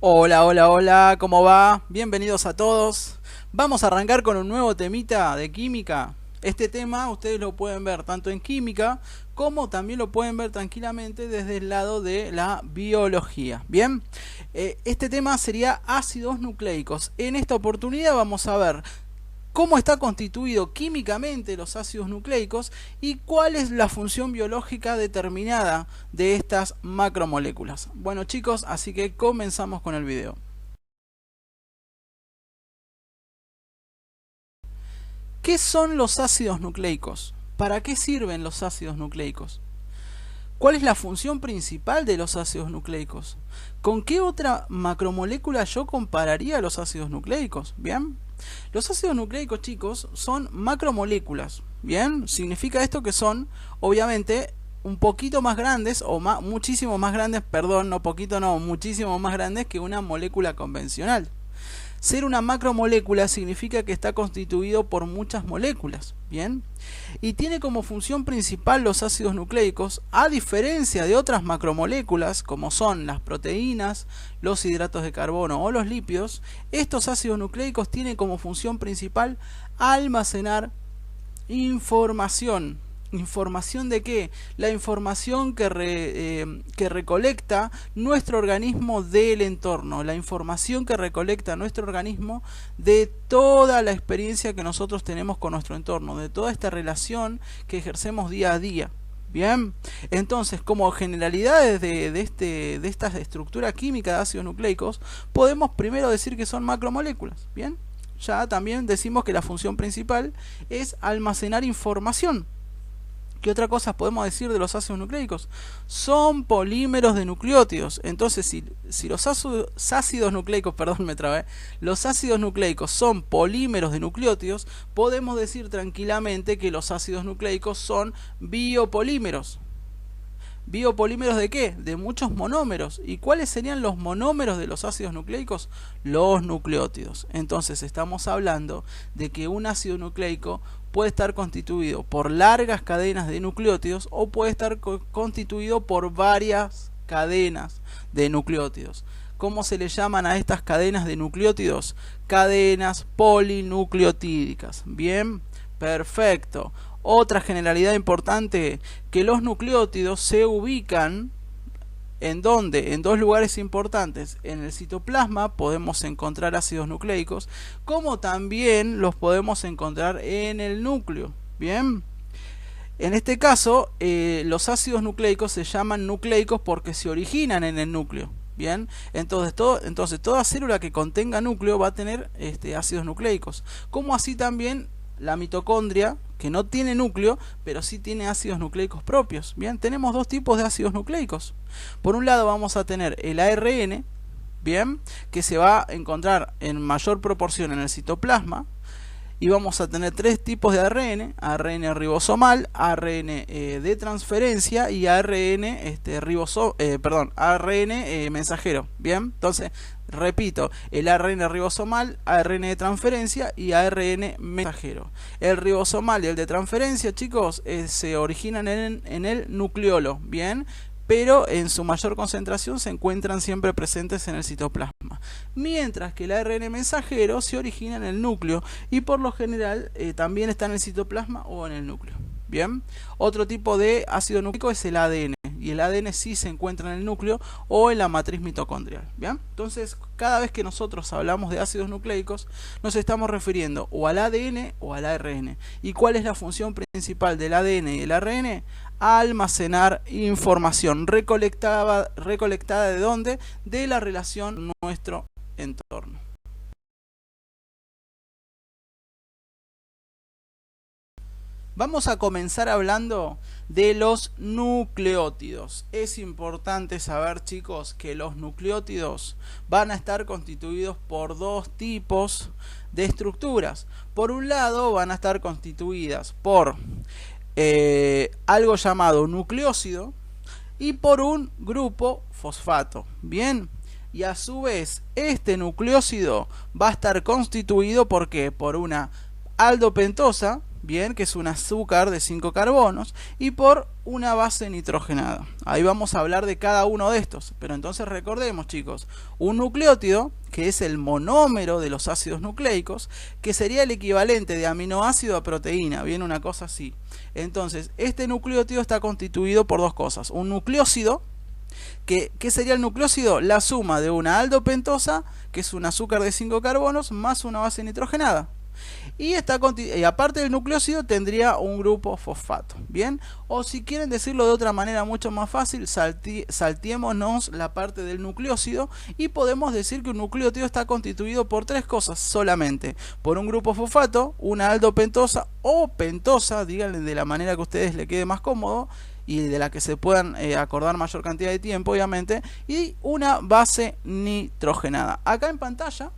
Hola, hola, hola, ¿cómo va? Bienvenidos a todos. Vamos a arrancar con un nuevo temita de química. Este tema ustedes lo pueden ver tanto en química como también lo pueden ver tranquilamente desde el lado de la biología. Bien, este tema sería ácidos nucleicos. En esta oportunidad vamos a ver cómo está constituido químicamente los ácidos nucleicos y cuál es la función biológica determinada de estas macromoléculas. Bueno chicos, así que comenzamos con el video. ¿Qué son los ácidos nucleicos? ¿Para qué sirven los ácidos nucleicos? ¿Cuál es la función principal de los ácidos nucleicos? ¿Con qué otra macromolécula yo compararía los ácidos nucleicos? Bien, los ácidos nucleicos, chicos, son macromoléculas. Bien, significa esto que son, obviamente, un poquito más grandes o muchísimo más grandes, perdón, no poquito, no, muchísimo más grandes que una molécula convencional. Ser una macromolécula significa que está constituido por muchas moléculas, ¿bien? Y tiene como función principal los ácidos nucleicos, a diferencia de otras macromoléculas como son las proteínas, los hidratos de carbono o los lípidos. Estos ácidos nucleicos tienen como función principal almacenar información. ¿Información de qué? La información que recolecta nuestro organismo del entorno, la información que recolecta nuestro organismo de toda la experiencia que nosotros tenemos con nuestro entorno, de toda esta relación que ejercemos día a día. Bien, entonces como generalidades de esta estructura química de ácidos nucleicos, podemos primero decir que son macromoléculas. Bien, ya también decimos que la función principal es almacenar información. ¿Qué otra cosa podemos decir de los ácidos nucleicos? Son polímeros de nucleótidos. Entonces, si los ácidos nucleicos, perdón, me trabé, los ácidos nucleicos son polímeros de nucleótidos, podemos decir tranquilamente que los ácidos nucleicos son biopolímeros. ¿Biopolímeros de qué? De muchos monómeros. ¿Y cuáles serían los monómeros de los ácidos nucleicos? Los nucleótidos. Entonces estamos hablando de que un ácido nucleico puede estar constituido por largas cadenas de nucleótidos o puede estar constituido por varias cadenas de nucleótidos. ¿Cómo se le llaman a estas cadenas de nucleótidos? Cadenas polinucleotídicas. Bien, perfecto. Otra generalidad importante, que los nucleótidos se ubican ¿en dónde? En dos lugares importantes. En el citoplasma podemos encontrar ácidos nucleicos, como también los podemos encontrar en el núcleo. Bien, en este caso los ácidos nucleicos se llaman nucleicos porque se originan en el núcleo. Bien, entonces toda célula que contenga núcleo va a tener ácidos nucleicos, como así también la mitocondria, que no tiene núcleo, pero sí tiene ácidos nucleicos propios. Bien, tenemos dos tipos de ácidos nucleicos. Por un lado vamos a tener el ARN, bien, que se va a encontrar en mayor proporción en el citoplasma. Y vamos a tener tres tipos de ARN: ARN ribosomal, ARN de transferencia y ARN ARN mensajero. Bien, entonces repito, el ARN ribosomal, ARN de transferencia y ARN mensajero. El ribosomal y el de transferencia, chicos, se originan en el nucleolo, bien, pero en su mayor concentración se encuentran siempre presentes en el citoplasma, mientras que el ARN mensajero se origina en el núcleo y por lo general también está en el citoplasma o en el núcleo. Bien, otro tipo de ácido nucleico es el ADN, y el ADN sí se encuentra en el núcleo o en la matriz mitocondrial. Bien, entonces cada vez que nosotros hablamos de ácidos nucleicos nos estamos refiriendo o al ADN o al ARN. ¿Y cuál es la función principal del ADN y del ARN? Almacenar información recolectada ¿de dónde? De la relación nuestro entorno. Vamos a comenzar hablando de los nucleótidos. Es importante saber, chicos, que los nucleótidos van a estar constituidos por dos tipos de estructuras. Por un lado van a estar constituidas por algo llamado nucleósido y por un grupo fosfato. Bien, y a su vez este nucleósido va a estar constituido ¿por qué? Por una aldopentosa, bien, que es un azúcar de 5 carbonos, y por una base nitrogenada. Ahí vamos a hablar de cada uno de estos, pero entonces recordemos, chicos, un nucleótido, que es el monómero de los ácidos nucleicos, que sería el equivalente de aminoácido a proteína, bien, una cosa así. Entonces, este nucleótido está constituido por dos cosas: un nucleósido, ¿qué sería el nucleósido? La suma de una aldopentosa, que es un azúcar de 5 carbonos, más una base nitrogenada. Y aparte del nucleósido tendría un grupo fosfato, ¿bien? O si quieren decirlo de otra manera mucho más fácil, saltémonos la parte del nucleósido y podemos decir que un nucleótido está constituido por tres cosas solamente: por un grupo fosfato, una aldopentosa o pentosa, díganle de la manera que a ustedes les quede más cómodo y de la que se puedan acordar mayor cantidad de tiempo, obviamente, y una base nitrogenada. Acá en pantalla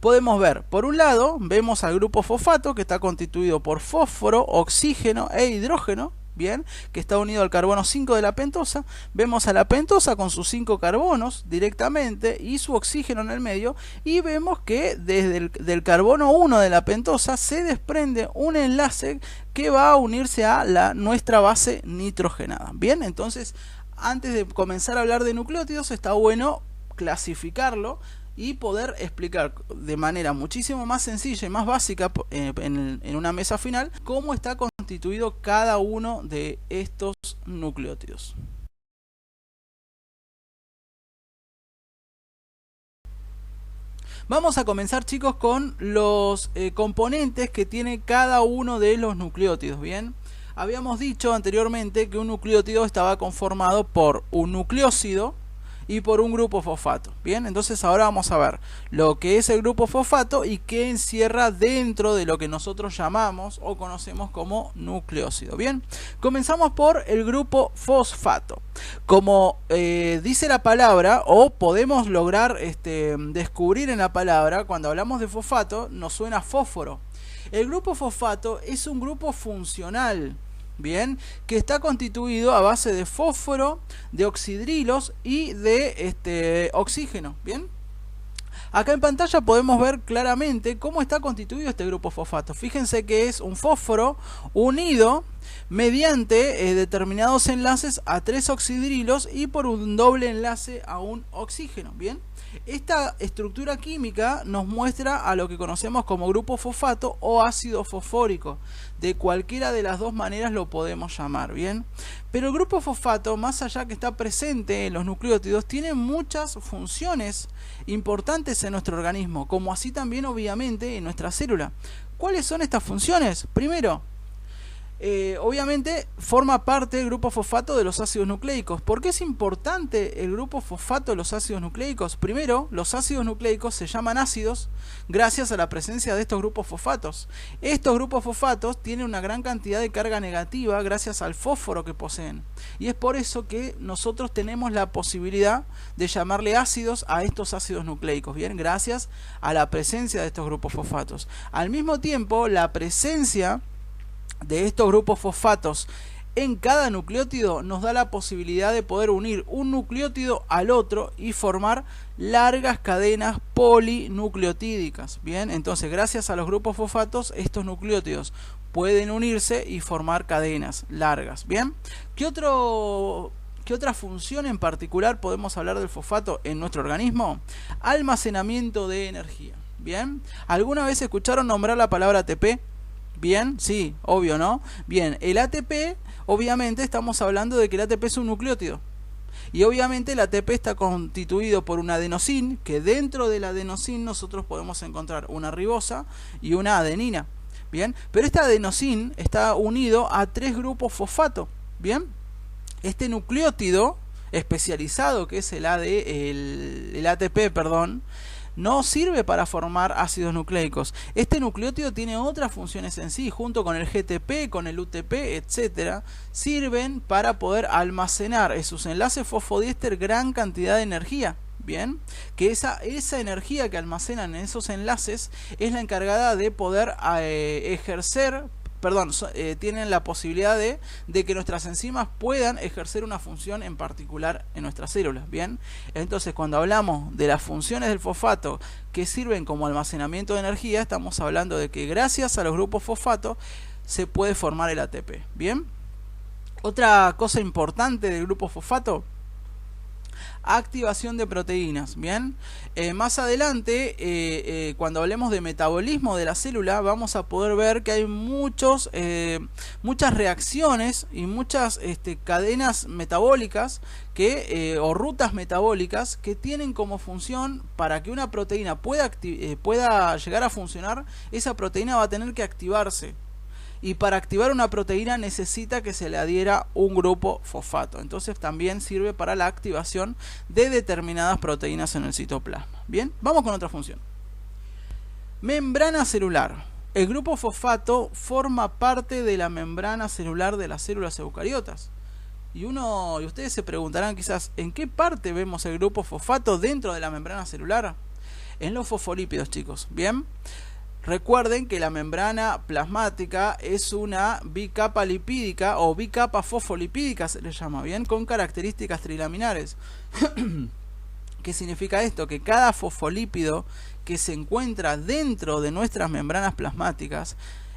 podemos ver, por un lado, vemos al grupo fosfato, que está constituido por fósforo, oxígeno e hidrógeno, bien, que está unido al carbono 5 de la pentosa. Vemos a la pentosa con sus 5 carbonos directamente y su oxígeno en el medio, y vemos que desde del carbono 1 de la pentosa se desprende un enlace que va a unirse a nuestra base nitrogenada. Bien, entonces, antes de comenzar a hablar de nucleótidos, está bueno clasificarlo y poder explicar de manera muchísimo más sencilla y más básica en una mesa final cómo está constituido cada uno de estos nucleótidos. Vamos a comenzar, chicos, con los componentes que tiene cada uno de los nucleótidos. Bien, habíamos dicho anteriormente que un nucleótido estaba conformado por un nucleósido y por un grupo fosfato. Bien, entonces ahora vamos a ver lo que es el grupo fosfato y qué encierra dentro de lo que nosotros llamamos o conocemos como nucleósido. Bien, comenzamos por el grupo fosfato. Como dice la palabra, o podemos lograr descubrir en la palabra, cuando hablamos de fosfato nos suena fósforo. El grupo fosfato es un grupo funcional, bien, que está constituido a base de fósforo, de oxidrilos y de oxígeno. Bien, acá en pantalla podemos ver claramente cómo está constituido este grupo fosfato. Fíjense que es un fósforo unido mediante determinados enlaces a 3 oxidrilos y por un doble enlace a un oxígeno. Bien, esta estructura química nos muestra a lo que conocemos como grupo fosfato o ácido fosfórico. De cualquiera de las dos maneras lo podemos llamar, bien. Pero el grupo fosfato, más allá que está presente en los nucleótidos, tiene muchas funciones importantes en nuestro organismo, como así también obviamente en nuestra célula. ¿Cuáles son estas funciones? Primero, obviamente forma parte del grupo fosfato de los ácidos nucleicos. ¿Por qué es importante el grupo fosfato de los ácidos nucleicos? Primero, los ácidos nucleicos se llaman ácidos gracias a la presencia de estos grupos fosfatos. Estos grupos fosfatos tienen una gran cantidad de carga negativa gracias al fósforo que poseen, y es por eso que nosotros tenemos la posibilidad de llamarle ácidos a estos ácidos nucleicos, bien, gracias a la presencia de estos grupos fosfatos. Al mismo tiempo, la presencia de estos grupos fosfatos en cada nucleótido nos da la posibilidad de poder unir un nucleótido al otro y formar largas cadenas polinucleotídicas. Bien, entonces gracias a los grupos fosfatos estos nucleótidos pueden unirse y formar cadenas largas. Bien, ¿qué otra función en particular podemos hablar del fosfato en nuestro organismo? Almacenamiento de energía. Bien, ¿alguna vez escucharon nombrar la palabra ATP? Bien, sí, obvio, ¿no? Bien, el ATP, obviamente estamos hablando de que el ATP es un nucleótido. Y obviamente el ATP está constituido por un adenosín, que dentro del adenosín nosotros podemos encontrar una ribosa y una adenina. Bien, pero este adenosín está unido a 3 grupos fosfato. Bien, este nucleótido especializado, que es el ATP, perdón, no sirve para formar ácidos nucleicos. Este nucleótido tiene otras funciones en sí, junto con el GTP, con el UTP, etcétera, sirven para poder almacenar en sus enlaces fosfodiéster gran cantidad de energía. Bien, que esa energía que almacenan en esos enlaces es la encargada de poder ejercer tienen la posibilidad de que nuestras enzimas puedan ejercer una función en particular en nuestras células. Bien, entonces cuando hablamos de las funciones del fosfato que sirven como almacenamiento de energía, estamos hablando de que gracias a los grupos fosfato se puede formar el ATP. Bien, otra cosa importante del grupo fosfato: activación de proteínas. Bien, más adelante, cuando hablemos de metabolismo de la célula, vamos a poder ver que hay muchas reacciones y muchas cadenas metabólicas o rutas metabólicas que tienen como función, para que una proteína pueda llegar a funcionar, esa proteína va a tener que activarse. Y para activar una proteína necesita que se le adhiera un grupo fosfato. Entonces también sirve para la activación de determinadas proteínas en el citoplasma. Bien, vamos con otra función. Membrana celular. El grupo fosfato forma parte de la membrana celular de las células eucariotas. Y ustedes se preguntarán quizás, ¿en qué parte vemos el grupo fosfato dentro de la membrana celular? En los fosfolípidos, chicos. Bien. Recuerden que la membrana plasmática es una bicapa lipídica o bicapa fosfolipídica, se le llama, bien, con características trilaminares. ¿Qué significa esto? Que cada fosfolípido que se encuentra dentro de nuestras membranas plasmáticas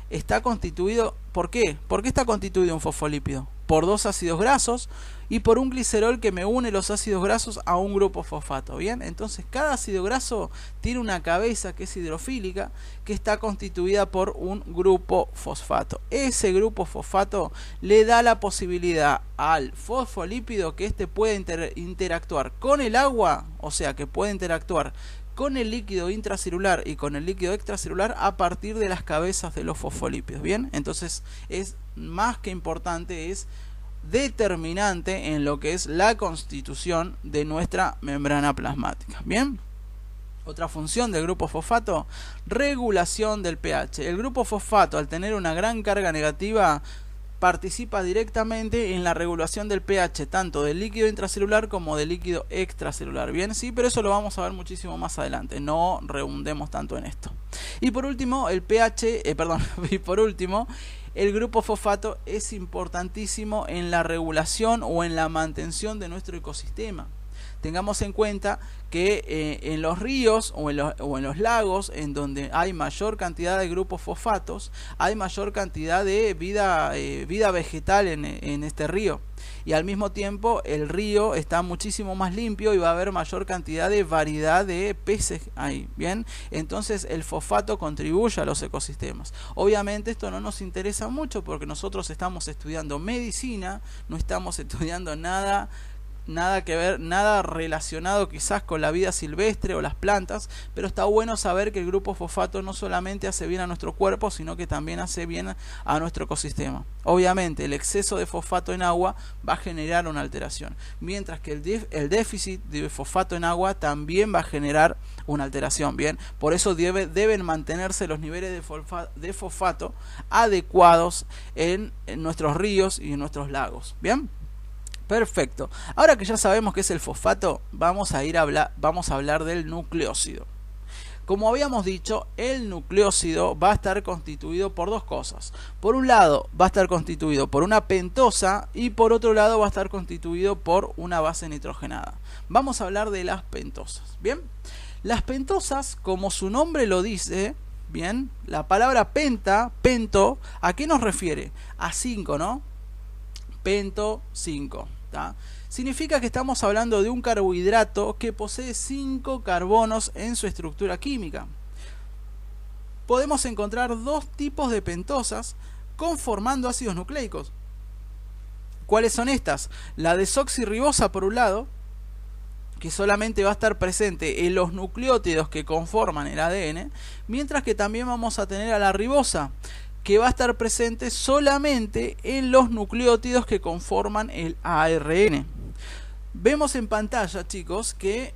está constituido... ¿Por qué? ¿Por qué está constituido un fosfolípido? Por dos ácidos grasos y por un glicerol que me une los ácidos grasos a un grupo fosfato. Bien, entonces cada ácido graso tiene una cabeza que es hidrofílica, que está constituida por un grupo fosfato. Ese grupo fosfato le da la posibilidad al fosfolípido que pueda interactuar con el agua, o sea que puede interactuar con el líquido intracelular y con el líquido extracelular a partir de las cabezas de los fosfolípidos. Bien, entonces es más que importante, es determinante en lo que es la constitución de nuestra membrana plasmática. Bien, otra función del grupo fosfato: regulación del pH. El grupo fosfato, al tener una gran carga negativa, participa directamente en la regulación del pH, tanto del líquido intracelular como del líquido extracelular. Bien, sí, pero eso lo vamos a ver muchísimo más adelante, no redundemos tanto en esto. Y por último, el grupo fosfato es importantísimo en la regulación o en la mantención de nuestro ecosistema. Tengamos en cuenta que en los ríos o en los lagos, en donde hay mayor cantidad de grupos fosfatos, hay mayor cantidad de vida vegetal en este río. Y al mismo tiempo el río está muchísimo más limpio y va a haber mayor cantidad de variedad de peces ahí. Bien, entonces el fosfato contribuye a los ecosistemas. Obviamente esto no nos interesa mucho porque nosotros estamos estudiando medicina, no estamos estudiando nada que ver, nada relacionado quizás con la vida silvestre o las plantas, pero está bueno saber que el grupo fosfato no solamente hace bien a nuestro cuerpo, sino que también hace bien a nuestro ecosistema. Obviamente el exceso de fosfato en agua va a generar una alteración, mientras que el déficit de fosfato en agua también va a generar una alteración. Bien, por eso deben mantenerse los niveles de fosfato adecuados en nuestros ríos y en nuestros lagos. Bien, perfecto. Ahora que ya sabemos qué es el fosfato, vamos a hablar del nucleósido. Como habíamos dicho, el nucleósido va a estar constituido por dos cosas. Por un lado va a estar constituido por una pentosa y por otro lado va a estar constituido por una base nitrogenada. Vamos a hablar de las pentosas. Bien, las pentosas, como su nombre lo dice, bien, la palabra pento, ¿a qué nos refiere? A 5, ¿no? Pento 5. Significa que estamos hablando de un carbohidrato que posee 5 carbonos en su estructura química. Podemos encontrar dos tipos de pentosas conformando ácidos nucleicos. ¿Cuáles son estas? La desoxirribosa por un lado, que solamente va a estar presente en los nucleótidos que conforman el ADN, mientras que también vamos a tener a la ribosa, que va a estar presente solamente en los nucleótidos que conforman el ARN. Vemos en pantalla, chicos, que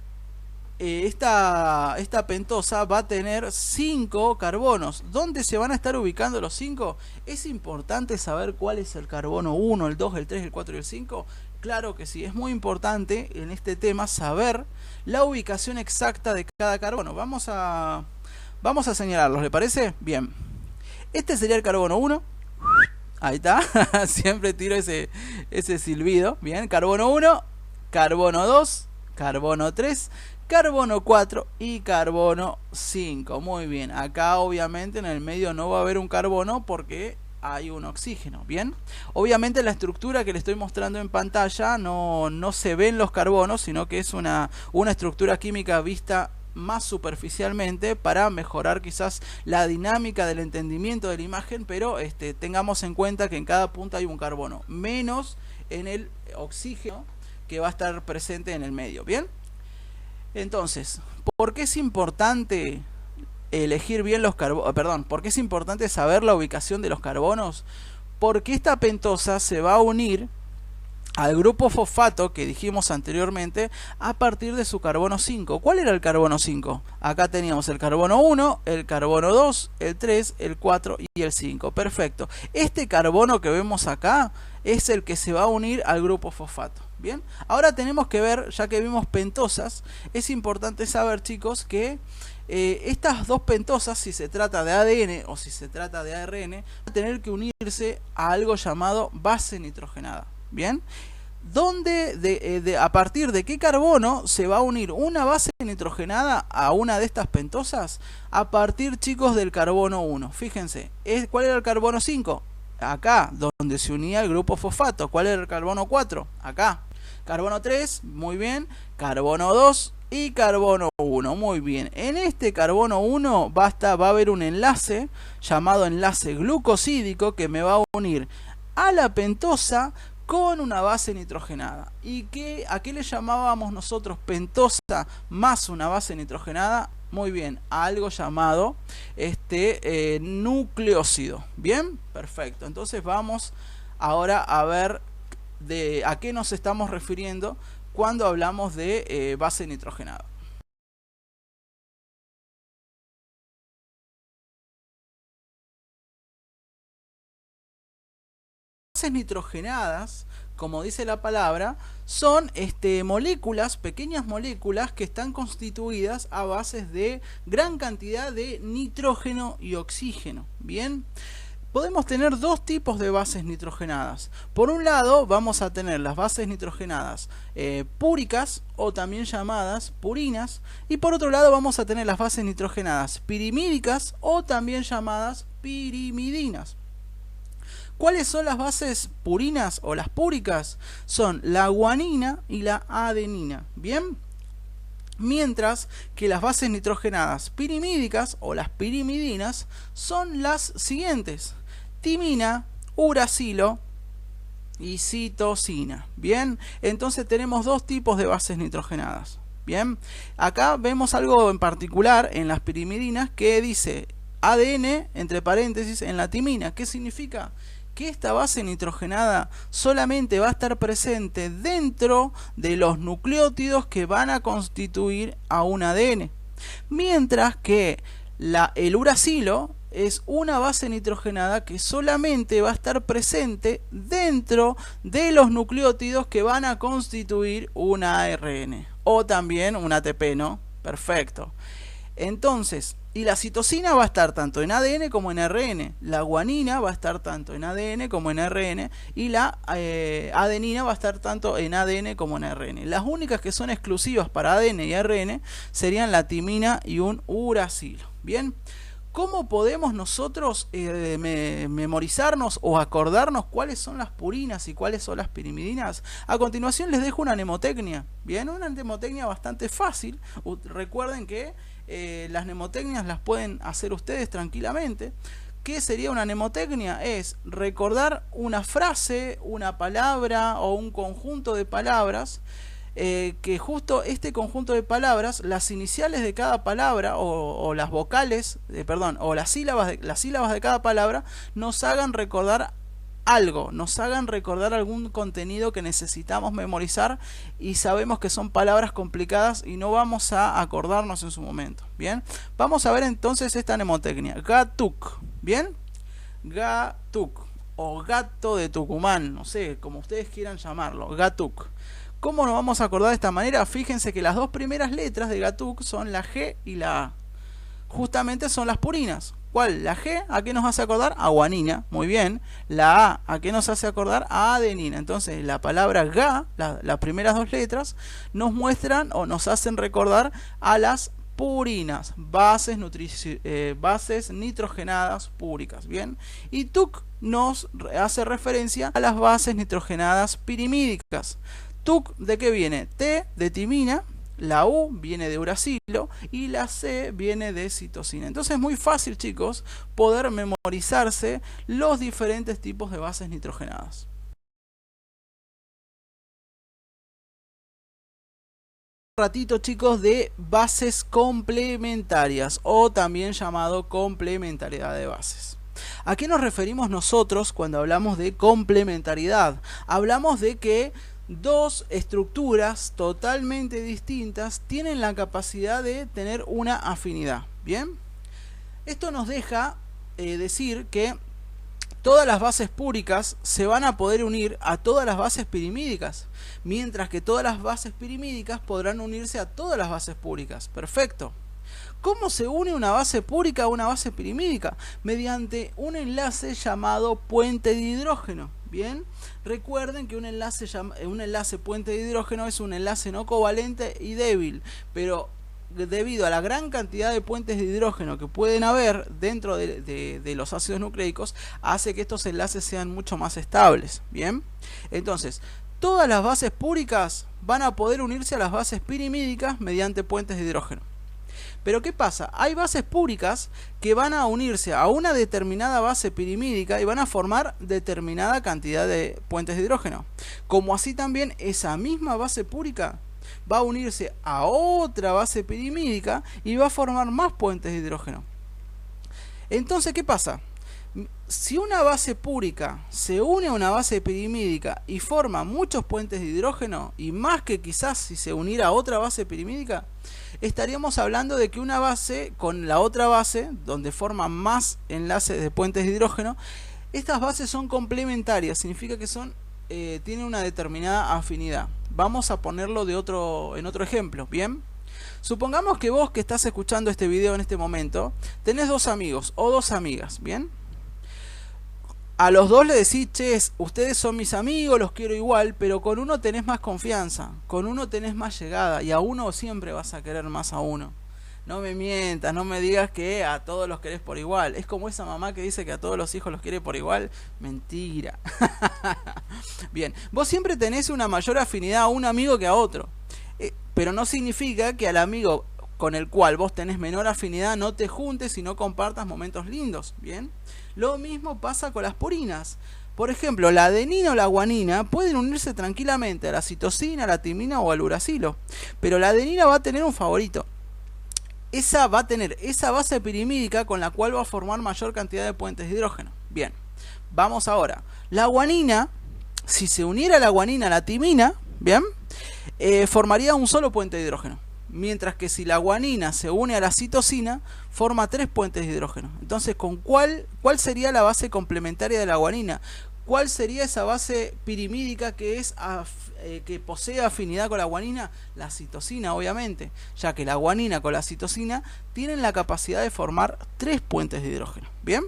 esta pentosa va a tener 5 carbonos. ¿Dónde se van a estar ubicando los 5? ¿Es importante saber cuál es el carbono 1, el 2, el 3, el 4 y el 5? Claro que sí, es muy importante en este tema saber la ubicación exacta de cada carbono. Vamos a señalarlos, ¿le parece? Bien. Este sería el carbono 1, Ahí está, siempre tiro ese silbido. Bien, carbono 1, carbono 2, carbono 3, carbono 4 y carbono 5. Muy bien, acá obviamente en el medio no va a haber un carbono porque hay un oxígeno. Bien, obviamente la estructura que le estoy mostrando en pantalla no se ven los carbonos, sino que es una estructura química vista más superficialmente para mejorar quizás la dinámica del entendimiento de la imagen, pero tengamos en cuenta que en cada punta hay un carbono, menos en el oxígeno que va a estar presente en el medio. Bien, entonces, ¿por qué es importante elegir bien los carbonos? Perdón, ¿por qué es importante saber la ubicación de los carbonos? Porque esta pentosa se va a unir al grupo fosfato que dijimos anteriormente a partir de su carbono 5. ¿Cuál era el carbono 5? Acá teníamos el carbono 1, el carbono 2, el 3, el 4 y el 5. Perfecto. Este carbono que vemos acá es el que se va a unir al grupo fosfato. Bien, ahora tenemos que ver, ya que vimos pentosas, es importante saber, chicos, que estas dos pentosas, si se trata de ADN o si se trata de ARN, van a tener que unirse a algo llamado base nitrogenada. Bien, a partir de qué carbono se va a unir una base nitrogenada a una de estas pentosas? A partir, chicos, del carbono 1. Fíjense, ¿cuál era el carbono 5? Acá, donde se unía el grupo fosfato. ¿Cuál era el carbono 4? Acá. Carbono 3, muy bien. Carbono 2 y carbono 1, muy bien. En este carbono 1 va a haber un enlace llamado enlace glucosídico que me va a unir a la pentosa con una base nitrogenada. ¿Y a qué le llamábamos nosotros pentosa más una base nitrogenada? Muy bien, a algo llamado nucleósido. Bien, perfecto. Entonces vamos ahora a ver a qué nos estamos refiriendo cuando hablamos de base nitrogenada. Bases nitrogenadas, como dice la palabra, son moléculas, pequeñas moléculas que están constituidas a bases de gran cantidad de nitrógeno y oxígeno. Bien, podemos tener dos tipos de bases nitrogenadas. Por un lado vamos a tener las bases nitrogenadas púricas o también llamadas purinas, y por otro lado vamos a tener las bases nitrogenadas pirimídicas o también llamadas pirimidinas. ¿Cuáles son las bases purinas o las púricas? Son la guanina y la adenina. Bien, mientras que las bases nitrogenadas pirimídicas o las pirimidinas son las siguientes: timina, uracilo y citosina. Bien, entonces tenemos dos tipos de bases nitrogenadas. Bien, acá vemos algo en particular en las pirimidinas que dice ADN entre paréntesis en la timina. ¿Qué significa? Que esta base nitrogenada solamente va a estar presente dentro de los nucleótidos que van a constituir a un ADN, mientras que el uracilo es una base nitrogenada que solamente va a estar presente dentro de los nucleótidos que van a constituir un ARN o también un ATP, ¿no? Perfecto. Entonces, y la citosina va a estar tanto en ADN como en ARN, la guanina va a estar tanto en ADN como en ARN, y la adenina va a estar tanto en ADN como en ARN. Las únicas que son exclusivas para ADN y ARN serían la timina y un uracilo. Bien, ¿cómo podemos nosotros memorizarnos o acordarnos cuáles son las purinas y cuáles son las pirimidinas? A continuación les dejo una mnemotecnia. Bien, una mnemotecnia bastante fácil. Recuerden que las mnemotecnias las pueden hacer ustedes tranquilamente. ¿Qué sería una mnemotecnia? Es recordar una frase, una palabra o un conjunto de palabras, que justo este conjunto de palabras, las iniciales de cada palabra o las vocales, o las sílabas de cada palabra nos hagan recordar algo, nos hagan recordar algún contenido que necesitamos memorizar y sabemos que son palabras complicadas y no vamos a acordarnos en su momento. Bien, vamos a ver entonces esta mnemotecnia. Gatuk. Bien, Gatuk o gato de Tucumán, no sé, como ustedes quieran llamarlo. Gatuk. ¿Cómo nos vamos a acordar de esta manera? Fíjense que las dos primeras letras de Gatuk son la G y la A. Justamente son las purinas. ¿Cuál? La G, ¿a qué nos hace acordar? A guanina, muy bien. La ¿a qué nos hace acordar? A adenina. Entonces la palabra GA, las primeras dos letras, nos muestran o nos hacen recordar a las purinas, bases nitrogenadas púricas, ¿bien? Y TUC nos hace referencia a las bases nitrogenadas pirimídicas. TUC, ¿de qué viene? T de timina, la U viene de uracilo y la C viene de citosina. Entonces es muy fácil, chicos, poder memorizarse los diferentes tipos de bases nitrogenadas. Ratito, chicos, de bases complementarias o también llamado complementariedad de bases. ¿A qué nos referimos nosotros cuando hablamos de complementariedad? Hablamos de que dos estructuras totalmente distintas tienen la capacidad de tener una afinidad. ¿Bien? Esto nos deja decir que todas las bases púricas se van a poder unir a todas las bases pirimídicas, mientras que todas las bases pirimídicas podrán unirse a todas las bases púricas. Perfecto. ¿Cómo se une una base púrica a una base pirimídica? Mediante un enlace llamado puente de hidrógeno. Bien, recuerden que un enlace puente de hidrógeno es un enlace no covalente y débil, pero debido a la gran cantidad de puentes de hidrógeno que pueden haber dentro de los ácidos nucleicos, hace que estos enlaces sean mucho más estables. Bien, entonces todas las bases púricas van a poder unirse a las bases pirimídicas mediante puentes de hidrógeno. Pero ¿qué pasa? Hay bases púricas que van a unirse a una determinada base pirimídica y van a formar determinada cantidad de puentes de hidrógeno. Como así también esa misma base púrica va a unirse a otra base pirimídica y va a formar más puentes de hidrógeno. Entonces, ¿qué pasa? Si una base púrica se une a una base pirimídica y forma muchos puentes de hidrógeno, y más que quizás si se uniera a otra base pirimídica, estaríamos hablando de que una base con la otra base, donde forma más enlaces de puentes de hidrógeno, estas bases son complementarias, significa que tienen una determinada afinidad. Vamos a ponerlo en otro ejemplo, ¿bien? Supongamos que vos que estás escuchando este video en este momento, tenés dos amigos o dos amigas, ¿bien? A los dos le decís, che, ustedes son mis amigos, los quiero igual, pero con uno tenés más confianza, con uno tenés más llegada, y a uno siempre vas a querer más a uno. No me mientas, no me digas que a todos los querés por igual. Es como esa mamá que dice que a todos los hijos los quiere por igual. Mentira. Bien, vos siempre tenés una mayor afinidad a un amigo que a otro. Pero no significa que al amigo con el cual vos tenés menor afinidad no te juntes y no compartas momentos lindos. Bien, lo mismo pasa con las purinas. Por ejemplo, la adenina o la guanina pueden unirse tranquilamente a la citosina, a la timina o al uracilo. Pero la adenina va a tener un favorito. Esa va a tener esa base pirimídica con la cual va a formar mayor cantidad de puentes de hidrógeno. Bien, vamos ahora. La guanina, si se uniera la guanina a la timina, bien, formaría un solo puente de hidrógeno. Mientras que si la guanina se une a la citosina, forma 3 puentes de hidrógeno. Entonces, ¿cuál sería la base complementaria de la guanina? ¿Cuál sería esa base pirimídica que posee afinidad con la guanina? La citosina, obviamente, ya que la guanina con la citosina tienen la capacidad de formar 3 puentes de hidrógeno. ¿Bien?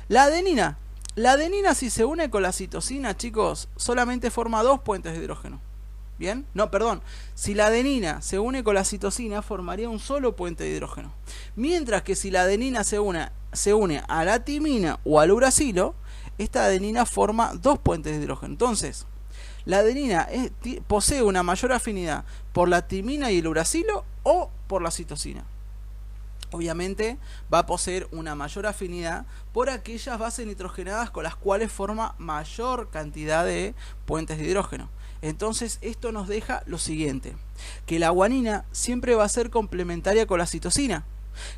La adenina. La adenina, si se une con la citosina, chicos, solamente forma 2 puentes de hidrógeno. ¿Bien? No, perdón. Si la adenina se une con la citosina, formaría un solo puente de hidrógeno. Mientras que si la adenina se une a la timina o al uracilo, esta adenina forma 2 puentes de hidrógeno. Entonces, la adenina posee una mayor afinidad por la timina y el uracilo o por la citosina. Obviamente va a poseer una mayor afinidad por aquellas bases nitrogenadas con las cuales forma mayor cantidad de puentes de hidrógeno. Entonces esto nos deja lo siguiente, que la guanina siempre va a ser complementaria con la citosina,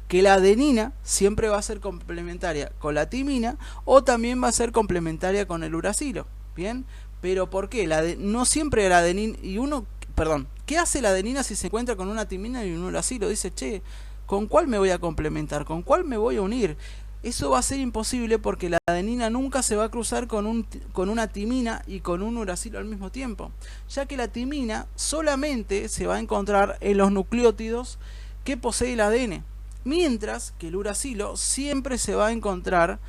que la adenina siempre va a ser complementaria con la timina o también va a ser complementaria con el uracilo. Bien, pero ¿por qué? No siempre la adenina ¿qué hace la adenina si se encuentra con una timina y un uracilo? Dice, che, ¿con cuál me voy a complementar? ¿Con cuál me voy a unir? Eso va a ser imposible porque la adenina nunca se va a cruzar con una timina y con un uracilo al mismo tiempo, ya que la timina solamente se va a encontrar en los nucleótidos que posee el ADN. Mientras que el uracilo siempre se va a encontrar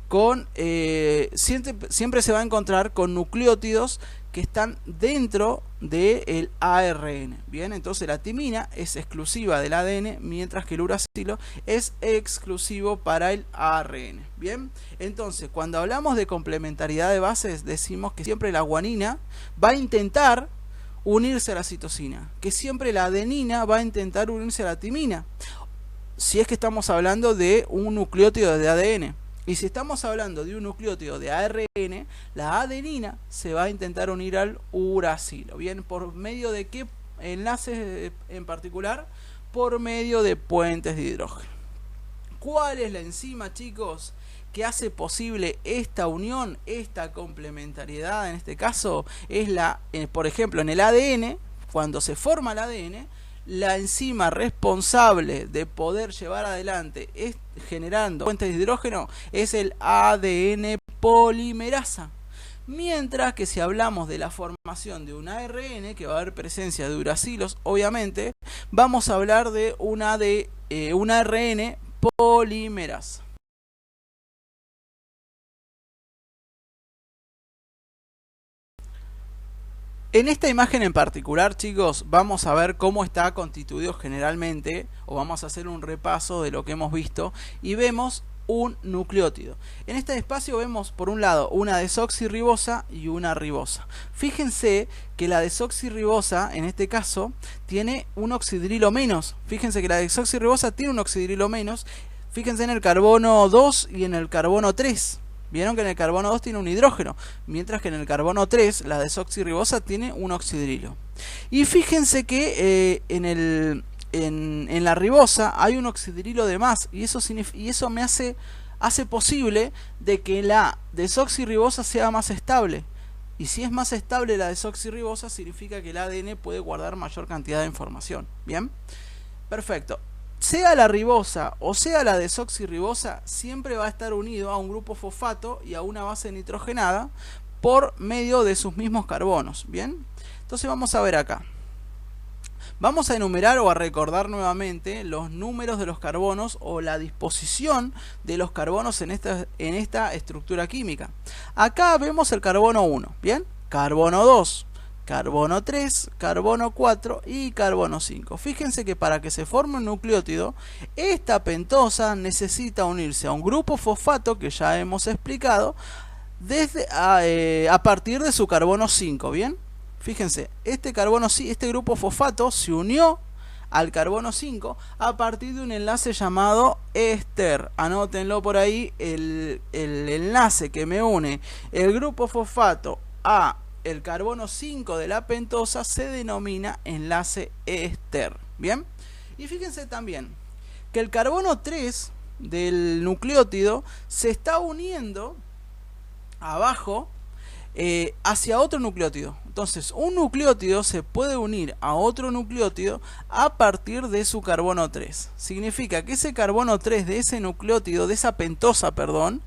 con siempre se va a encontrar con nucleótidos que están dentro del ARN. Bien, entonces la timina es exclusiva del ADN, mientras que el uracilo es exclusivo para el ARN. Bien, entonces cuando hablamos de complementariedad de bases, decimos que siempre la guanina va a intentar unirse a la citosina, que siempre la adenina va a intentar unirse a la timina, si es que estamos hablando de un nucleótido de ADN. Y si estamos hablando de un nucleótido de ARN, la adenina se va a intentar unir al uracilo. Bien, ¿por medio de qué enlaces en particular? Por medio de puentes de hidrógeno. ¿Cuál es la enzima, chicos, que hace posible esta unión, esta complementariedad? En este caso es por ejemplo, en el ADN, cuando se forma el ADN, la enzima responsable de poder llevar adelante generando puentes de hidrógeno es el ADN polimerasa. Mientras que si hablamos de la formación de un ARN, que va a haber presencia de uracilos, obviamente, vamos a hablar de un ARN polimerasa. En esta imagen en particular, chicos, vamos a ver cómo está constituido generalmente, o vamos a hacer un repaso de lo que hemos visto, y vemos un nucleótido. En este espacio vemos, por un lado, una desoxirribosa y una ribosa. Fíjense que la desoxirribosa, en este caso, tiene un oxidrilo menos. Fíjense que la desoxirribosa tiene un oxidrilo menos. Fíjense en el carbono 2 y en el carbono 3. Vieron que en el carbono 2 tiene un hidrógeno, mientras que en el carbono 3 la desoxirribosa tiene un oxidrilo. Y fíjense que en la ribosa hay un oxidrilo de más, y eso me hace posible de que la desoxirribosa sea más estable. Y si es más estable la desoxirribosa, significa que el ADN puede guardar mayor cantidad de información. Bien, perfecto. Sea la ribosa o sea la desoxirribosa, siempre va a estar unido a un grupo fosfato y a una base nitrogenada por medio de sus mismos carbonos. Bien, entonces vamos a ver acá. Vamos a enumerar o a recordar nuevamente los números de los carbonos o la disposición de los carbonos en esta estructura química. Acá vemos el carbono 1, ¿bien? Carbono 2. Carbono 3, carbono 4 y carbono 5. Fíjense que para que se forme un nucleótido, esta pentosa necesita unirse a un grupo fosfato que ya hemos explicado a partir de su carbono 5, ¿bien? Fíjense, este grupo fosfato se unió al carbono 5 a partir de un enlace llamado éster. Anótenlo por ahí, el enlace que me une el grupo fosfato a el carbono 5 de la pentosa se denomina enlace éster. Bien, y fíjense también que el carbono 3 del nucleótido se está uniendo abajo hacia otro nucleótido. Entonces un nucleótido se puede unir a otro nucleótido a partir de su carbono 3. Significa que ese carbono 3 de ese nucleótido, de esa pentosa, perdón,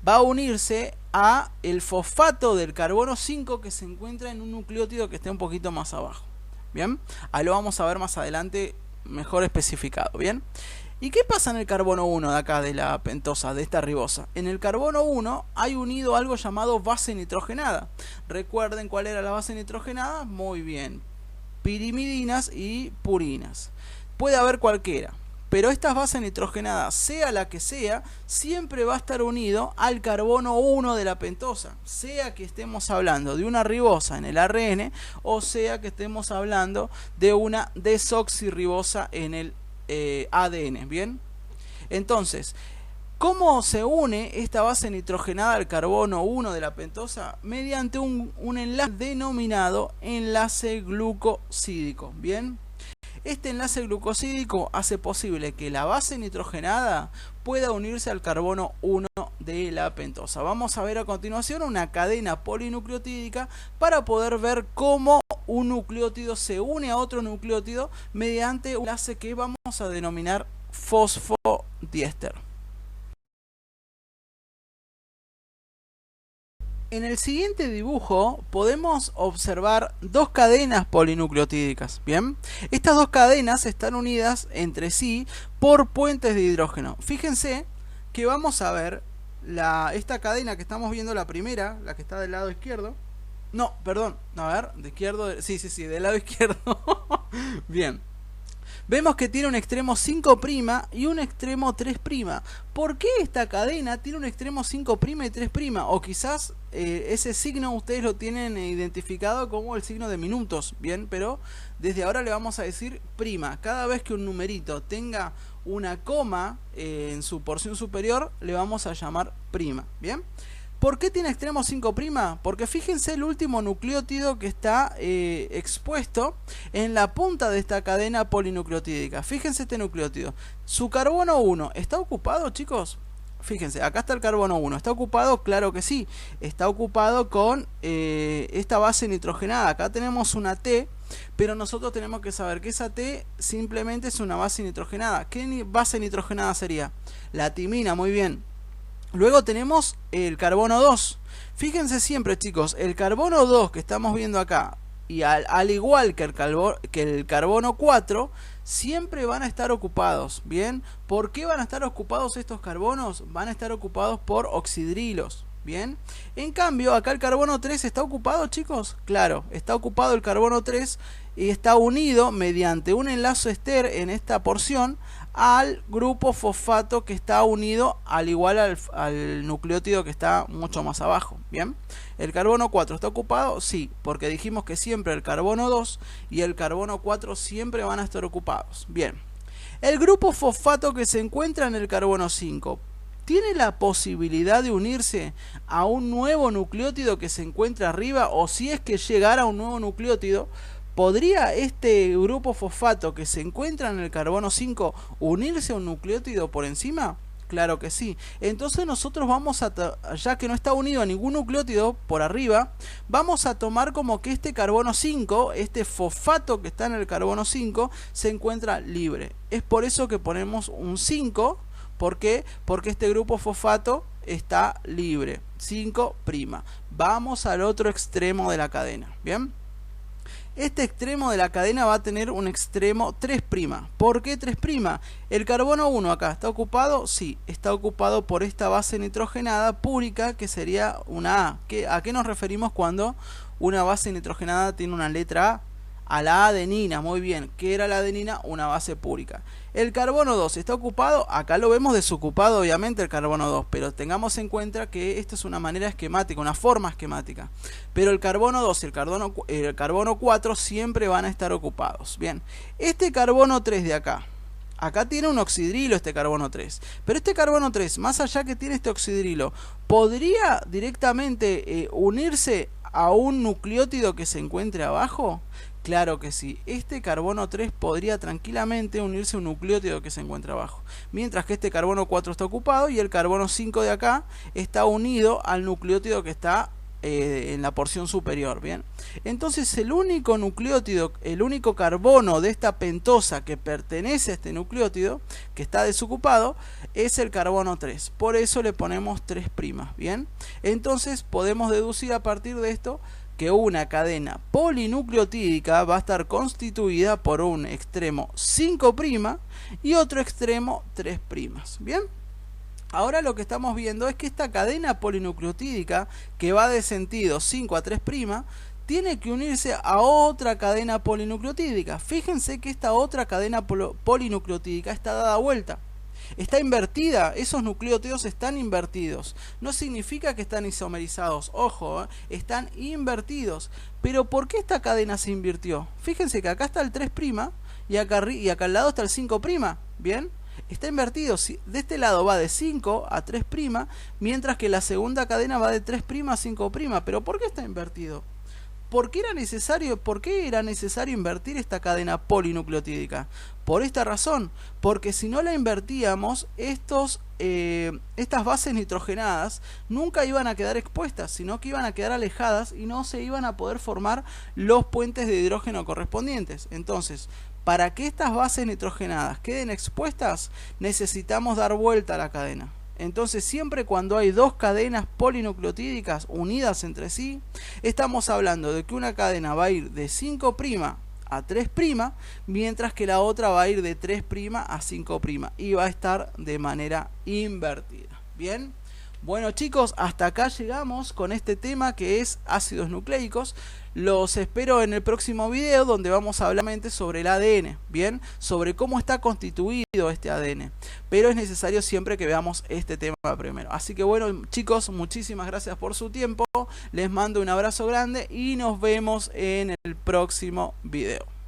va a unirse a el fosfato del carbono 5 que se encuentra en un nucleótido que esté un poquito más abajo. Bien, ahí lo vamos a ver más adelante mejor especificado. Bien, ¿y qué pasa en el carbono 1 de acá de la pentosa, de esta ribosa? En el carbono 1 hay unido algo llamado base nitrogenada. ¿Recuerden cuál era la base nitrogenada? Muy bien, pirimidinas y purinas. Puede haber cualquiera, pero estas bases nitrogenadas, sea la que sea, siempre va a estar unido al carbono 1 de la pentosa, sea que estemos hablando de una ribosa en el ARN o sea que estemos hablando de una desoxirribosa en el ADN. Bien, entonces, ¿cómo se une esta base nitrogenada al carbono 1 de la pentosa? Mediante un enlace denominado enlace glucosídico. Bien, este enlace glucosídico hace posible que la base nitrogenada pueda unirse al carbono 1 de la pentosa. Vamos a ver a continuación una cadena polinucleotídica para poder ver cómo un nucleótido se une a otro nucleótido mediante un enlace que vamos a denominar fosfodiéster. En el siguiente dibujo podemos observar dos cadenas polinucleotídicas. Bien, estas dos cadenas están unidas entre sí por puentes de hidrógeno. Fíjense que vamos a ver esta cadena que estamos viendo, la primera, la que está del lado izquierdo. No, perdón, a ver, de izquierdo, sí, del l' izquierdo. Bien. Vemos que tiene un extremo 5' y un extremo 3'. ¿Por qué esta cadena tiene un extremo 5' y 3'? O quizás ese signo ustedes lo tienen identificado como el signo de minutos, bien, pero desde ahora le vamos a decir prima. Cada vez que un numerito tenga una coma en su porción superior, le vamos a llamar prima, bien. ¿Por qué tiene extremo 5'? Porque fíjense el último nucleótido que está expuesto en la punta de esta cadena polinucleotídica. Fíjense este nucleótido. Su carbono 1, ¿está ocupado, chicos? Fíjense, acá está el carbono 1. ¿Está ocupado? Claro que sí. Está ocupado con esta base nitrogenada. Acá tenemos una T, pero nosotros tenemos que saber que esa T simplemente es una base nitrogenada. ¿Qué base nitrogenada sería? La timina, muy bien. Luego tenemos el carbono 2. Fíjense siempre, chicos, el carbono 2 que estamos viendo acá, y al igual que el carbono 4, siempre van a estar ocupados. ¿Bien? ¿Por qué van a estar ocupados estos carbonos? Van a estar ocupados por oxidrilos. ¿Bien? En cambio, acá el carbono 3 está ocupado, chicos. Claro, está ocupado el carbono 3 y está unido mediante un enlace ester en esta porción al grupo fosfato que está unido al igual al nucleótido que está mucho más abajo. Bien, el carbono 4 está ocupado, sí, porque dijimos que siempre el carbono 2 y el carbono 4 siempre van a estar ocupados. Bien, el grupo fosfato que se encuentra en el carbono 5 ¿tiene la posibilidad de unirse a un nuevo nucleótido que se encuentra arriba? O si es que llegara un nuevo nucleótido, ¿podría este grupo fosfato que se encuentra en el carbono 5 unirse a un nucleótido por encima? Claro que sí. Entonces nosotros vamos a, ya que no está unido a ningún nucleótido por arriba, vamos a tomar como que este carbono 5, este fosfato que está en el carbono 5, se encuentra libre. Es por eso que ponemos un 5. ¿Por qué? Porque este grupo fosfato está libre. 5'. Vamos al otro extremo de la cadena. ¿Bien? Este extremo de la cadena va a tener un extremo 3'. ¿Por qué 3'? El carbono 1 acá, ¿está ocupado? Sí, está ocupado por esta base nitrogenada púrica que sería una A. ¿A qué nos referimos cuando una base nitrogenada tiene una letra A? A la adenina, muy bien. ¿Qué era la adenina? Una base púrica. El carbono 2 está ocupado, acá lo vemos desocupado obviamente el carbono 2, pero tengamos en cuenta que esto es una manera esquemática, una forma esquemática. Pero el carbono 2 y el carbono 4 siempre van a estar ocupados. Bien, este carbono 3 de acá, acá tiene un oxidrilo este carbono 3, pero este carbono 3, más allá que tiene este oxidrilo, ¿podría directamente unirse a un nucleótido que se encuentre abajo? Claro que sí, este carbono 3 podría tranquilamente unirse a un nucleótido que se encuentra abajo, mientras que este carbono 4 está ocupado y el carbono 5 de acá está unido al nucleótido que está en la porción superior. Bien, entonces el único nucleótido, el único carbono de esta pentosa que pertenece a este nucleótido que está desocupado es el carbono 3, por eso le ponemos 3'. Bien, entonces podemos deducir a partir de esto que una cadena polinucleotídica va a estar constituida por un extremo 5' y otro extremo 3'. Bien, ahora lo que estamos viendo es que esta cadena polinucleotídica que va de sentido 5 a 3', tiene que unirse a otra cadena polinucleotídica. Fíjense que esta otra cadena polinucleotídica está dada vuelta. Está invertida, esos nucleótidos están invertidos. No significa que están isomerizados, ojo, están invertidos. Pero ¿por qué esta cadena se invirtió? Fíjense que acá está el 3' y acá al lado está el 5'. Bien, está invertido. De este lado va de 5 a 3', mientras que la segunda cadena va de 3' a 5'. Pero ¿por qué está invertido? ¿Por qué era necesario invertir esta cadena polinucleotídica? Por esta razón, porque si no la invertíamos, estas bases nitrogenadas nunca iban a quedar expuestas, sino que iban a quedar alejadas y no se iban a poder formar los puentes de hidrógeno correspondientes. Entonces, para que estas bases nitrogenadas queden expuestas, necesitamos dar vuelta a la cadena. Entonces siempre cuando hay dos cadenas polinucleotídicas unidas entre sí, estamos hablando de que una cadena va a ir de 5' a 3', mientras que la otra va a ir de 3' a 5' y va a estar de manera invertida. Bien, bueno chicos, hasta acá llegamos con este tema que es ácidos nucleicos. Los espero en el próximo video, donde vamos a hablar sobre el ADN, bien, sobre cómo está constituido este ADN. Pero es necesario siempre que veamos este tema primero. Así que bueno chicos, muchísimas gracias por su tiempo. Les mando un abrazo grande y nos vemos en el próximo video.